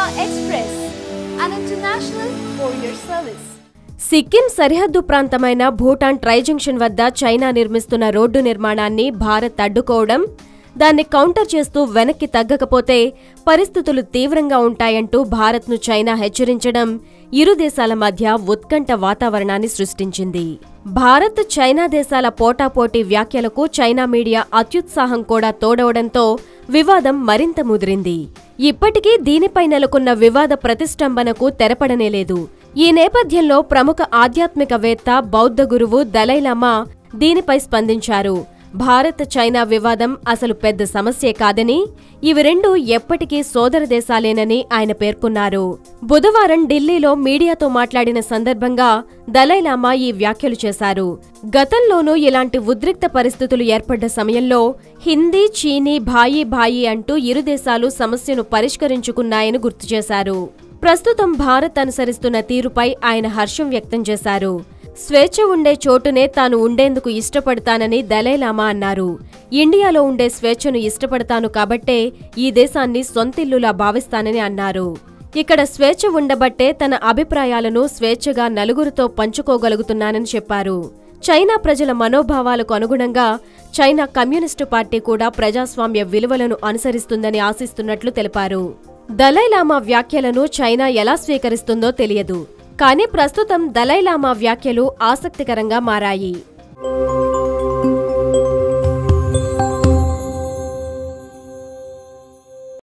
Express, an international courier service. Sikkim సరిహద్దు ప్రాంతమైన Bhutan tri junction వద్ద చైనా నిర్మిస్తున్న రోడ్డు నిర్మాణాన్ని భారత్ అడ్డుకోవడం, దాన్ని కౌంటర్ చేస్తూ వెనక్కి తగ్గకపోతే పరిస్థితులు తీవ్రంగా ఉంటాయంటూ భారత్ను చైనా హెచ్చరించడం ఇరు దేశాల మధ్య ఉత్కంఠ వాతావరణాన్ని సృష్టించింది. భారత్ చైనా దేశాల పోటాపోటీ వ్యాఖ్యలకు చైనా మీడియా అత్యుత్సాహం కూడా తోడవడంతో వివాదం మరింత ముదిరింది. ఇప్పటికీ దీనిపై నెలకొన్న వివాద ప్రతిష్టంభనకు తెరపడనేలేదు. ఈ నేపథ్యంలో ప్రముఖ ఆధ్యాత్మికవేత్త, బౌద్ధ గురువు దలైలామా దీనిపై స్పందించారు. భారత్ చైనా వివాదం అసలు పెద్ద సమస్యే కాదని, ఇవి రెండు ఎప్పటికీ సోదర దేశాలేనని ఆయన పేర్కొన్నారు. బుధవారం ఢిల్లీలో మీడియాతో మాట్లాడిన సందర్భంగా దలైలామా ఈ వ్యాఖ్యలు చేశారు. గతంలోనూ ఇలాంటి ఉద్రిక్త పరిస్థితులు ఏర్పడ్డ సమయంలో హిందీ, చీనీ భాయీ భాయీ అంటూ ఇరు దేశాలు సమస్యను పరిష్కరించుకున్నాయని గుర్తు చేశారు. ప్రస్తుతం భారత్ అనుసరిస్తున్న తీరుపై ఆయన హర్షం వ్యక్తం చేశారు. స్వేచ్ఛ ఉండే చోటునే తాను ఉండేందుకు ఇష్టపడతానని దలైలామా అన్నారు. ఇండియాలో ఉండే స్వేచ్ఛను ఇష్టపడతాను కాబట్టే ఈ దేశాన్ని సొంతిల్లులా భావిస్తానని అన్నారు. ఇక్కడ స్వేచ్ఛ ఉండబట్టే తన అభిప్రాయాలను స్వేచ్ఛగా నలుగురితో పంచుకోగలుగుతున్నానని చెప్పారు. చైనా ప్రజల మనోభావాలకు అనుగుణంగా చైనా కమ్యూనిస్టు పార్టీ కూడా ప్రజాస్వామ్య విలువలను అనుసరిస్తుందని ఆశిస్తున్నట్లు తెలిపారు. దలైలామా వ్యాఖ్యలను చైనా ఎలా స్వీకరిస్తుందో తెలియదు. కానీ ప్రస్తుతం దలైలామా వ్యాఖ్యలు ఆసక్తికరంగా మారాయి.